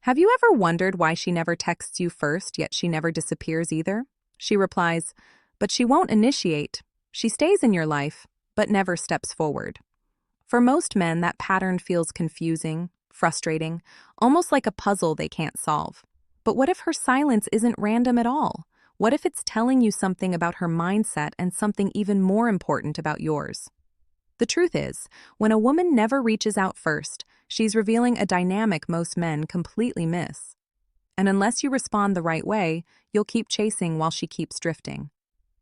Have you ever wondered why she never texts you first, yet she never disappears either? She replies, but she won't initiate. She stays in your life, but never steps forward. For most men, that pattern feels confusing, frustrating, almost like a puzzle they can't solve. But what if her silence isn't random at all? What if it's telling you something about her mindset and something even more important about yours? The truth is, when a woman never reaches out first, she's revealing a dynamic most men completely miss. And unless you respond the right way, you'll keep chasing while she keeps drifting.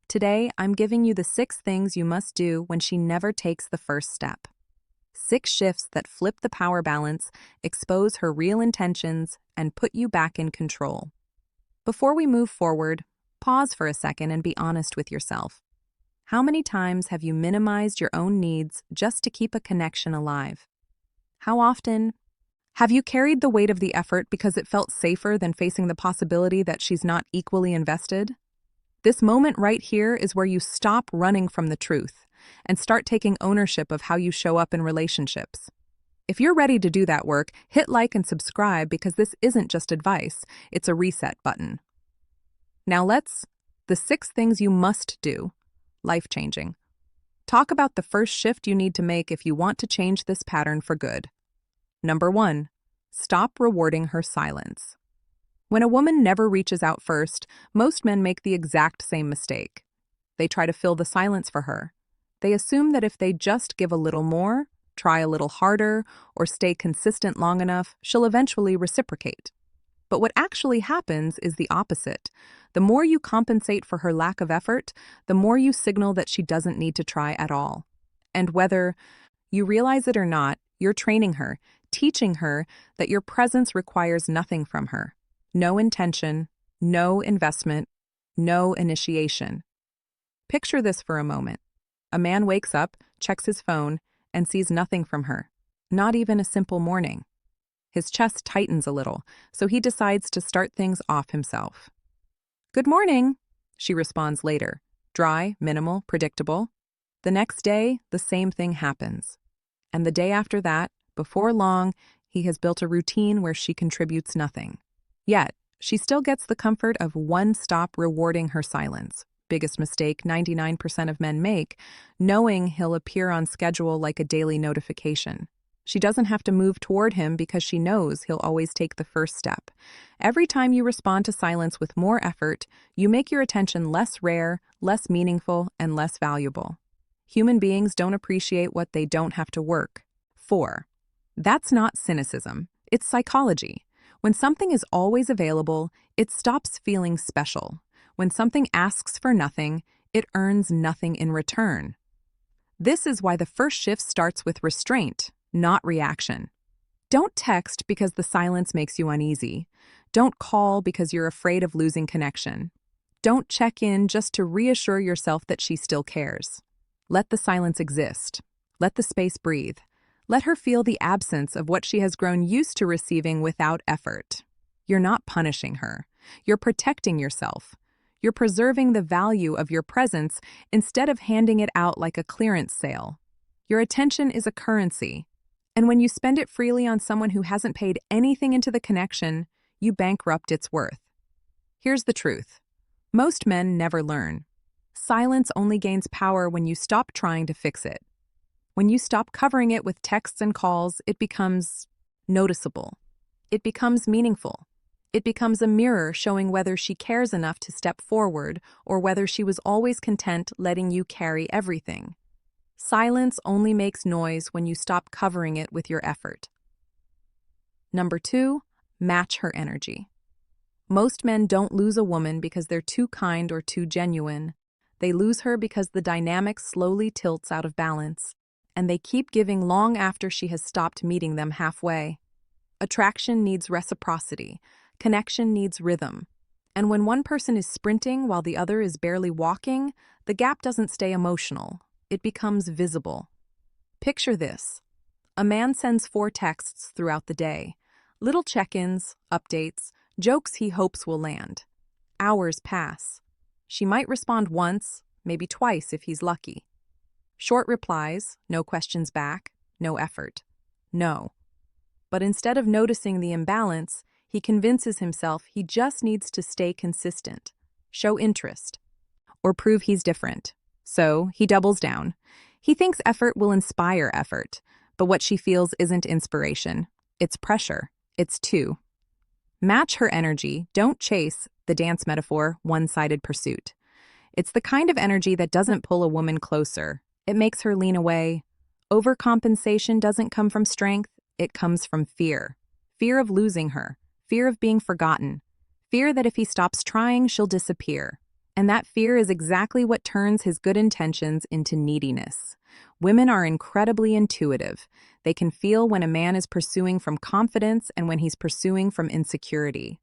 Today, I'm giving you the 6 things you must do when she never takes the first step. 6 shifts that flip the power balance, expose her real intentions, and put you back in control. Before we move forward, pause for a second and be honest with yourself. How many times have you minimized your own needs just to keep a connection alive? How often have you carried the weight of the effort because it felt safer than facing the possibility that she's not equally invested? This moment right here is where you stop running from the truth and start taking ownership of how you show up in relationships. If you're ready to do that work, hit like and subscribe because this isn't just advice, it's a reset button. Now the 6 things you must do. Life-changing. Talk about the first shift you need to make if you want to change this pattern for good. Number 1. Stop rewarding her silence. When a woman never reaches out first, most men make the exact same mistake. They try to fill the silence for her. They assume that if they just give a little more, try a little harder, or stay consistent long enough, she'll eventually reciprocate. But what actually happens is the opposite. The more you compensate for her lack of effort, the more you signal that she doesn't need to try at all. And whether you realize it or not, you're training her, teaching her that your presence requires nothing from her. No intention, no investment, no initiation. Picture this for a moment. A man wakes up, checks his phone, and sees nothing from her. Not even a simple morning. His chest tightens a little, so he decides to start things off himself. "Good morning," she responds later. Dry, minimal, predictable. The next day, the same thing happens. And the day after that, before long, he has built a routine where she contributes nothing. Yet, she still gets the comfort of one-stop rewarding her silence. Biggest mistake 99% of men make, knowing he'll appear on schedule like a daily notification. She doesn't have to move toward him because she knows he'll always take the first step. Every time you respond to silence with more effort, you make your attention less rare, less meaningful, and less valuable. Human beings don't appreciate what they don't have to work. 4. That's not cynicism. It's psychology. When something is always available, it stops feeling special. When something asks for nothing, it earns nothing in return. This is why the first shift starts with restraint, not reaction. Don't text because the silence makes you uneasy. Don't call because you're afraid of losing connection. Don't check in just to reassure yourself that she still cares. Let the silence exist. Let the space breathe. Let her feel the absence of what she has grown used to receiving without effort. You're not punishing her. You're protecting yourself. You're preserving the value of your presence instead of handing it out like a clearance sale. Your attention is a currency. And when you spend it freely on someone who hasn't paid anything into the connection, you bankrupt its worth. Here's the truth. Most men never learn. Silence only gains power when you stop trying to fix it. When you stop covering it with texts and calls, it becomes noticeable. It becomes meaningful. It becomes a mirror showing whether she cares enough to step forward or whether she was always content letting you carry everything. Silence only makes noise when you stop covering it with your effort. Number 2, match her energy. Most men don't lose a woman because they're too kind or too genuine. They lose her because the dynamic slowly tilts out of balance, and they keep giving long after she has stopped meeting them halfway. Attraction needs reciprocity. Connection needs rhythm. And when one person is sprinting while the other is barely walking, the gap doesn't stay emotional. It becomes visible. Picture this. A man sends 4 texts throughout the day. Little check-ins, updates, jokes he hopes will land. Hours pass. She might respond once, maybe twice if he's lucky. Short replies, no questions back, no effort. No. But instead of noticing the imbalance, He convinces himself he just needs to stay consistent, show interest, or prove he's different. So he doubles down. He thinks effort will inspire effort, but what she feels isn't inspiration. It's pressure. It's two. Match her energy, don't chase, the dance metaphor, one-sided pursuit. It's the kind of energy that doesn't pull a woman closer. It makes her lean away. Overcompensation doesn't come from strength, it comes from fear. Fear of losing her, fear of being forgotten, fear that if he stops trying, she'll disappear. And that fear is exactly what turns his good intentions into neediness. Women are incredibly intuitive. They can feel when a man is pursuing from confidence and when he's pursuing from insecurity.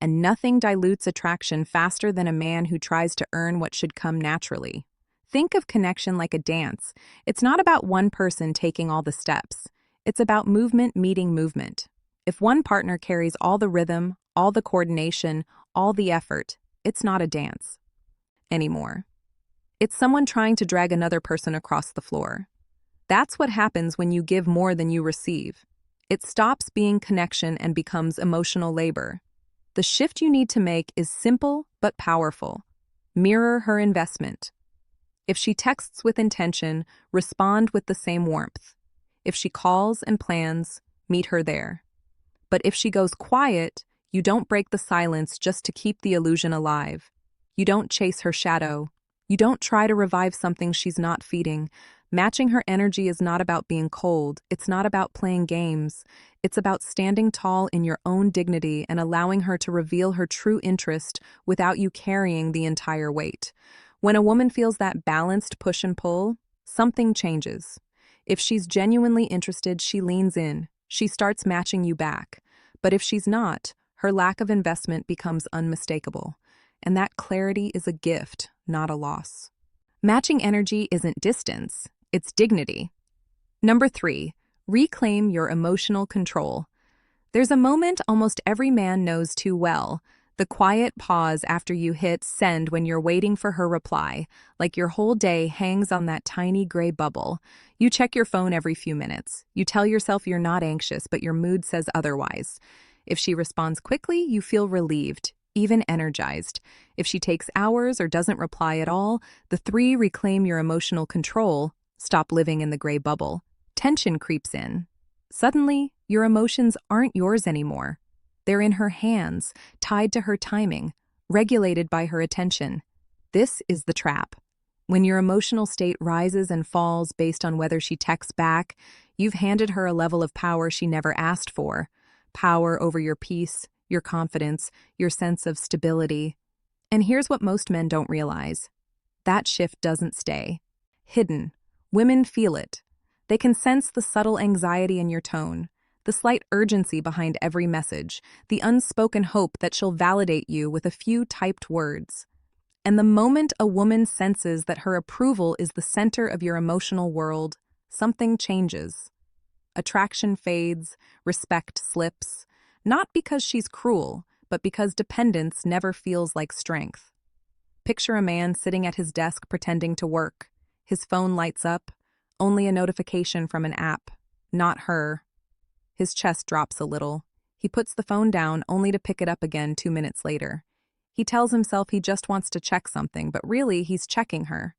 And nothing dilutes attraction faster than a man who tries to earn what should come naturally. Think of connection like a dance. It's not about one person taking all the steps. It's about movement meeting movement. If one partner carries all the rhythm, all the coordination, all the effort, it's not a dance anymore. It's someone trying to drag another person across the floor. That's what happens when you give more than you receive. It stops being connection and becomes emotional labor. The shift you need to make is simple but powerful. Mirror her investment. If she texts with intention, respond with the same warmth. If she calls and plans, meet her there. But if she goes quiet, you don't break the silence just to keep the illusion alive. You don't chase her shadow. You don't try to revive something she's not feeding. Matching her energy is not about being cold. It's not about playing games. It's about standing tall in your own dignity and allowing her to reveal her true interest without you carrying the entire weight. When a woman feels that balanced push and pull, something changes. If she's genuinely interested, she leans in. She starts matching you back. But if she's not, her lack of investment becomes unmistakable. And that clarity is a gift, not a loss. Matching energy isn't distance, it's dignity. Number 3, reclaim your emotional control. There's a moment almost every man knows too well, the quiet pause after you hit send when you're waiting for her reply, like your whole day hangs on that tiny gray bubble. You check your phone every few minutes. You tell yourself you're not anxious, but your mood says otherwise. If she responds quickly, you feel relieved, even energized. If she takes hours or doesn't reply at all, the 3 reclaim your emotional control, stop living in the gray bubble. Tension creeps in. Suddenly, your emotions aren't yours anymore. They're in her hands, tied to her timing, regulated by her attention. This is the trap. When your emotional state rises and falls based on whether she texts back, you've handed her a level of power she never asked for. Power over your peace, your confidence, your sense of stability. And here's what most men don't realize. That shift doesn't stay. Hidden. Women feel it. They can sense the subtle anxiety in your tone, the slight urgency behind every message, the unspoken hope that she'll validate you with a few typed words. And the moment a woman senses that her approval is the center of your emotional world, something changes. Attraction fades, respect slips, not because she's cruel, but because dependence never feels like strength. Picture a man sitting at his desk pretending to work. His phone lights up, only a notification from an app, not her. His chest drops a little. He puts the phone down only to pick it up again 2 minutes later. He tells himself he just wants to check something, but really he's checking her.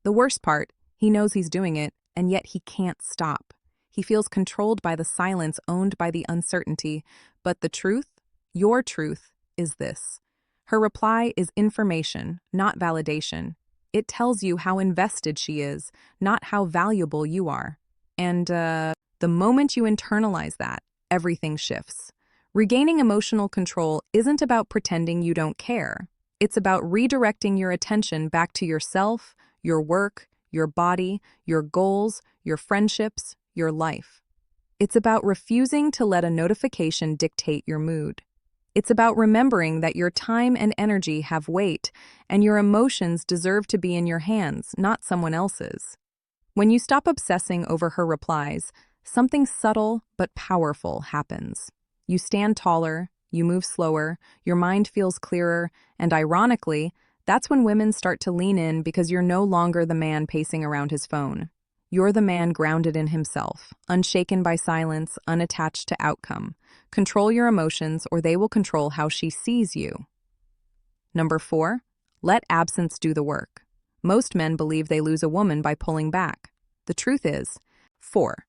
The worst part, he knows he's doing it, and yet he can't stop. He feels controlled by the silence owned by the uncertainty, but the truth, your truth, is this. Her reply is information, not validation. It tells you how invested she is, not how valuable you are. And the moment you internalize that, everything shifts. Regaining emotional control isn't about pretending you don't care. It's about redirecting your attention back to yourself, your work, your body, your goals, your friendships, your life. It's about refusing to let a notification dictate your mood. It's about remembering that your time and energy have weight, and your emotions deserve to be in your hands, not someone else's. When you stop obsessing over her replies, something subtle but powerful happens. You stand taller, you move slower, your mind feels clearer, and ironically, that's when women start to lean in because you're no longer the man pacing around his phone. You're the man grounded in himself, unshaken by silence, unattached to outcome. Control your emotions or they will control how she sees you. Number 4, let absence do the work. Most men believe they lose a woman by pulling back. The truth is, 4,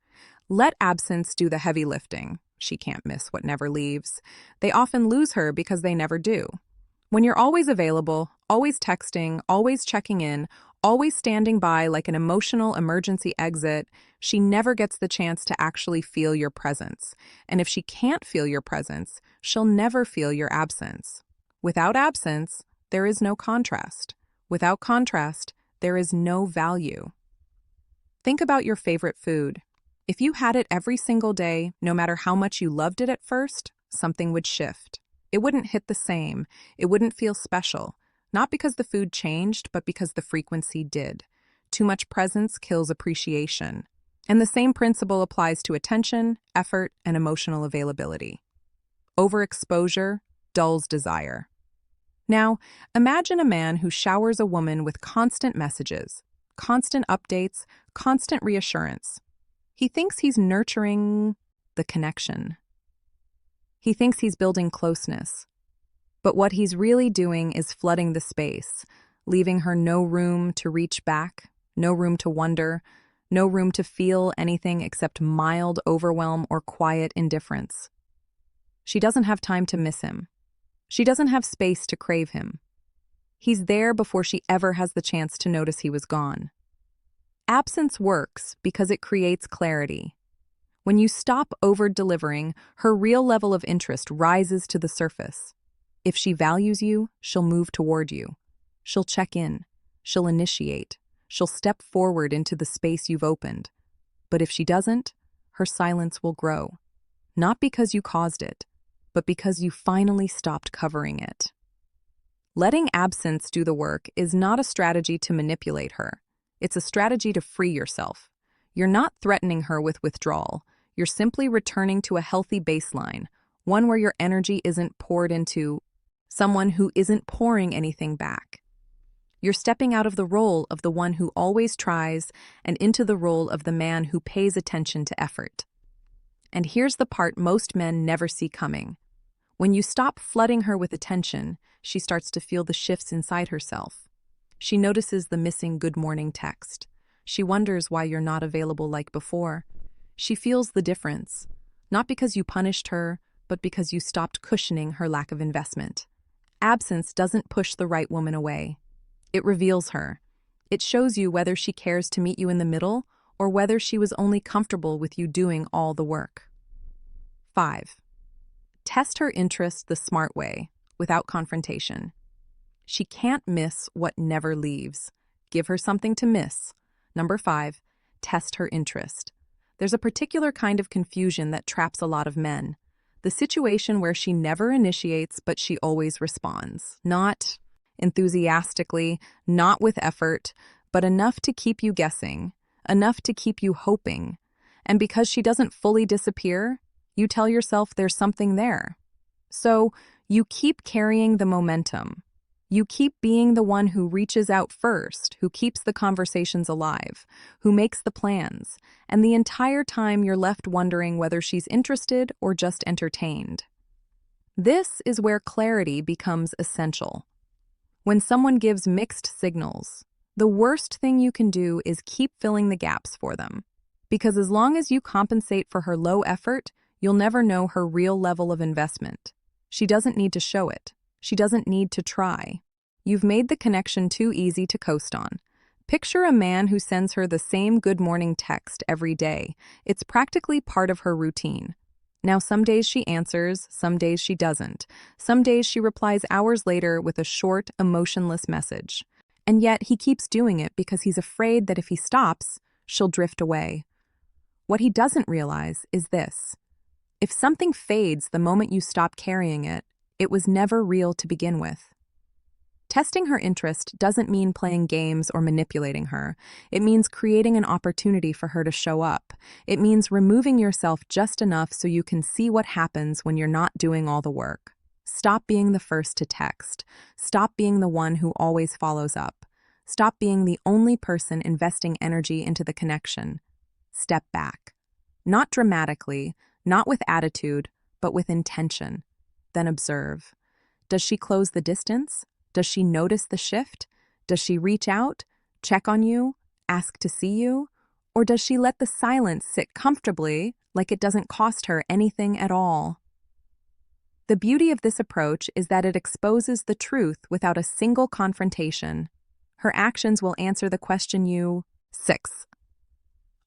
let absence do the heavy lifting. She can't miss what never leaves. They often lose her because they never do. When you're always available, always texting, always checking in, always standing by like an emotional emergency exit, she never gets the chance to actually feel your presence. And if she can't feel your presence, she'll never feel your absence. Without absence, there is no contrast. Without contrast, there is no value. Think about your favorite food. If you had it every single day, no matter how much you loved it at first, something would shift. It wouldn't hit the same. It wouldn't feel special. Not because the food changed, but because the frequency did. Too much presence kills appreciation. And the same principle applies to attention, effort, and emotional availability. Overexposure dulls desire. Now, imagine a man who showers a woman with constant messages, constant updates, constant reassurance. He thinks he's nurturing the connection. He thinks he's building closeness. But what he's really doing is flooding the space, leaving her no room to reach back, no room to wonder, no room to feel anything except mild overwhelm or quiet indifference. She doesn't have time to miss him. She doesn't have space to crave him. He's there before she ever has the chance to notice he was gone. Absence works because it creates clarity. When you stop over-delivering, her real level of interest rises to the surface. If she values you, she'll move toward you. She'll check in. She'll initiate. She'll step forward into the space you've opened. But if she doesn't, her silence will grow. Not because you caused it, but because you finally stopped covering it. Letting absence do the work is not a strategy to manipulate her. It's a strategy to free yourself. You're not threatening her with withdrawal. You're simply returning to a healthy baseline, one where your energy isn't poured into someone who isn't pouring anything back. You're stepping out of the role of the one who always tries and into the role of the man who pays attention to effort. And here's the part most men never see coming. When you stop flooding her with attention, she starts to feel the shifts inside herself. She notices the missing good morning text. She wonders why you're not available like before. She feels the difference, not because you punished her, but because you stopped cushioning her lack of investment. Absence doesn't push the right woman away. It reveals her. It shows you whether she cares to meet you in the middle or whether she was only comfortable with you doing all the work. 5. Test her interest the smart way, without confrontation. She can't miss what never leaves. Give her something to miss. Number 5, test her interest. There's a particular kind of confusion that traps a lot of men. The situation where she never initiates, but she always responds. Not enthusiastically, not with effort, but enough to keep you guessing, enough to keep you hoping. And because she doesn't fully disappear, you tell yourself there's something there. So you keep carrying the momentum. You keep being the one who reaches out first, who keeps the conversations alive, who makes the plans, and the entire time you're left wondering whether she's interested or just entertained. This is where clarity becomes essential. When someone gives mixed signals, the worst thing you can do is keep filling the gaps for them. Because as long as you compensate for her low effort, you'll never know her real level of investment. She doesn't need to show it. She doesn't need to try. You've made the connection too easy to coast on. Picture a man who sends her the same good morning text every day. It's practically part of her routine. Now, some days she answers, some days she doesn't. Some days she replies hours later with a short, emotionless message. And yet he keeps doing it because he's afraid that if he stops, she'll drift away. What he doesn't realize is this. If something fades the moment you stop carrying it, it was never real to begin with. Testing her interest doesn't mean playing games or manipulating her. It means creating an opportunity for her to show up. It means removing yourself just enough so you can see what happens when you're not doing all the work. Stop being the first to text. Stop being the one who always follows up. Stop being the only person investing energy into the connection. Step back. Not dramatically, not with attitude, but with intention. Then observe. Does she close the distance? Does she notice the shift? Does she reach out, check on you, ask to see you? Or does she let the silence sit comfortably, like it doesn't cost her anything at all? The beauty of this approach is that it exposes the truth without a single confrontation. Her actions will answer the question you... 6.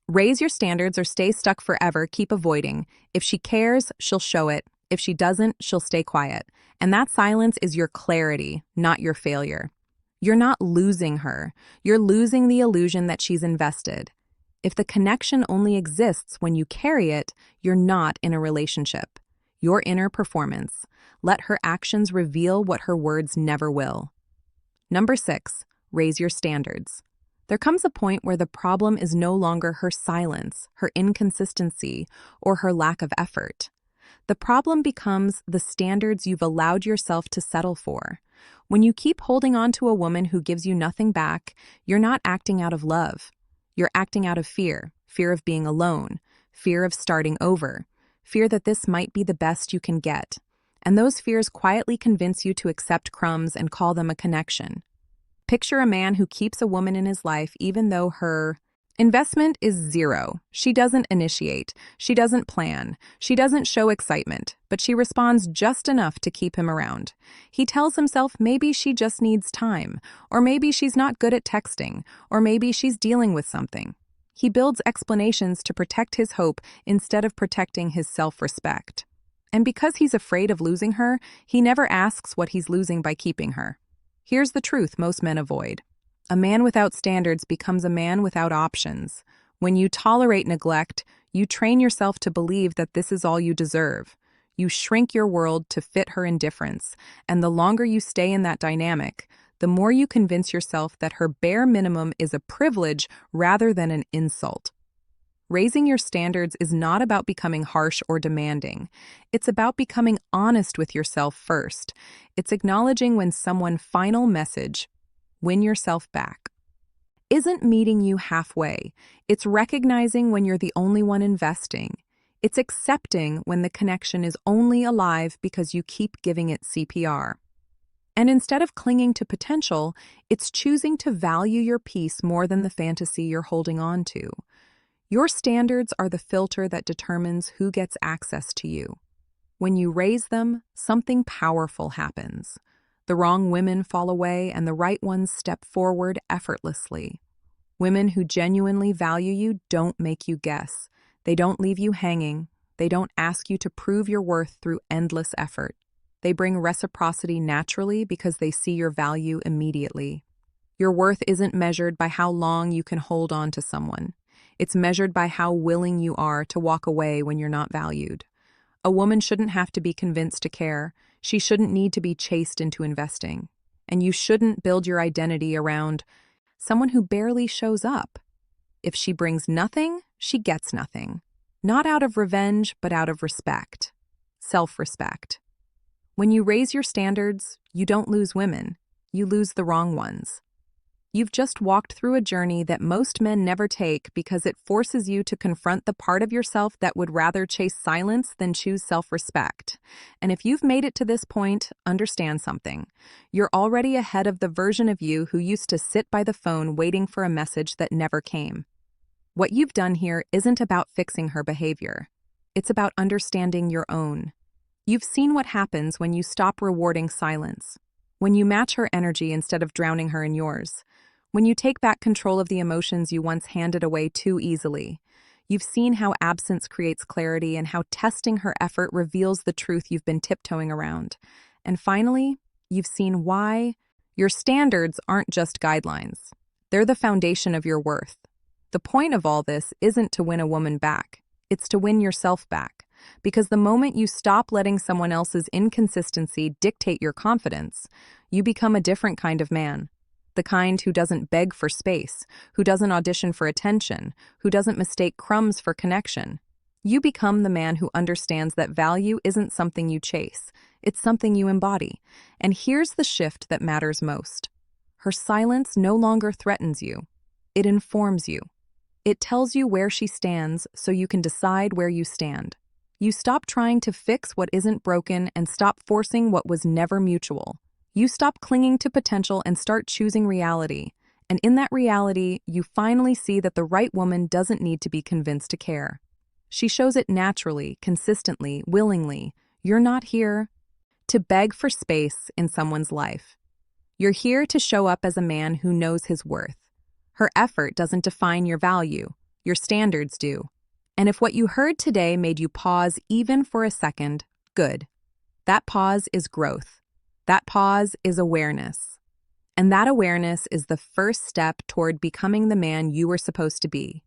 Raise your standards or stay stuck forever, keep avoiding. If she cares, she'll show it. If she doesn't, she'll stay quiet. And that silence is your clarity, not your failure. You're not losing her. You're losing the illusion that she's invested. If the connection only exists when you carry it, you're not in a relationship. Your inner performance. Let her actions reveal what her words never will. Number 6, raise your standards. There comes a point where the problem is no longer her silence, her inconsistency, or her lack of effort. The problem becomes the standards you've allowed yourself to settle for. When you keep holding on to a woman who gives you nothing back, you're not acting out of love. You're acting out of fear, fear of being alone, fear of starting over, fear that this might be the best you can get. And those fears quietly convince you to accept crumbs and call them a connection. Picture a man who keeps a woman in his life even though her investment is zero. She doesn't initiate, she doesn't plan, she doesn't show excitement, but she responds just enough to keep him around. He tells himself maybe she just needs time, or maybe she's not good at texting, or maybe she's dealing with something. He builds explanations to protect his hope instead of protecting his self-respect. And because he's afraid of losing her, he never asks what he's losing by keeping her. Here's the truth most men avoid. A man without standards becomes a man without options. When you tolerate neglect, you train yourself to believe that this is all you deserve. You shrink your world to fit her indifference, and the longer you stay in that dynamic, the more you convince yourself that her bare minimum is a privilege rather than an insult. Raising your standards is not about becoming harsh or demanding. It's about becoming honest with yourself first. It's acknowledging when someone's final message, win yourself back, isn't meeting you halfway. It's recognizing when you're the only one investing. It's accepting when the connection is only alive because you keep giving it CPR. And instead of clinging to potential, it's choosing to value your peace more than the fantasy you're holding on to. Your standards are the filter that determines who gets access to you. When you raise them, something powerful happens. The wrong women fall away and the right ones step forward effortlessly. Women who genuinely value you don't make you guess. They don't leave you hanging. They don't ask you to prove your worth through endless effort. They bring reciprocity naturally because they see your value immediately. Your worth isn't measured by how long you can hold on to someone. It's measured by how willing you are to walk away when you're not valued. A woman shouldn't have to be convinced to care. She shouldn't need to be chased into investing. And you shouldn't build your identity around someone who barely shows up. If she brings nothing, she gets nothing. Not out of revenge, but out of respect. Self-respect. When you raise your standards, you don't lose women. You lose the wrong ones. You've just walked through a journey that most men never take because it forces you to confront the part of yourself that would rather chase silence than choose self-respect. And if you've made it to this point, understand something. You're already ahead of the version of you who used to sit by the phone waiting for a message that never came. What you've done here isn't about fixing her behavior. It's about understanding your own. You've seen what happens when you stop rewarding silence, when you match her energy instead of drowning her in yours. When you take back control of the emotions you once handed away too easily. You've seen how absence creates clarity and how testing her effort reveals the truth you've been tiptoeing around. And finally, you've seen why your standards aren't just guidelines. They're the foundation of your worth. The point of all this isn't to win a woman back. It's to win yourself back. Because the moment you stop letting someone else's inconsistency dictate your confidence, you become a different kind of man. The kind who doesn't beg for space, who doesn't audition for attention, who doesn't mistake crumbs for connection. You become the man who understands that value isn't something you chase, it's something you embody. And here's the shift that matters most. Her silence no longer threatens you. It informs you. It tells you where she stands so you can decide where you stand. You stop trying to fix what isn't broken and stop forcing what was never mutual. You stop clinging to potential and start choosing reality. And in that reality, you finally see that the right woman doesn't need to be convinced to care. She shows it naturally, consistently, willingly. You're not here to beg for space in someone's life. You're here to show up as a man who knows his worth. Her effort doesn't define your value. Your standards do. And if what you heard today made you pause even for a second, good. That pause is growth. That pause is awareness. And that awareness is the first step toward becoming the man you were supposed to be.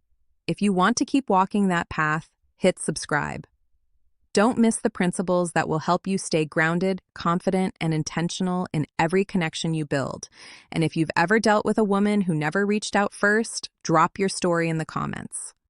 If you want to keep walking that path, hit subscribe. Don't miss the principles that will help you stay grounded, confident, and intentional in every connection you build. And if you've ever dealt with a woman who never reached out first, drop your story in the comments.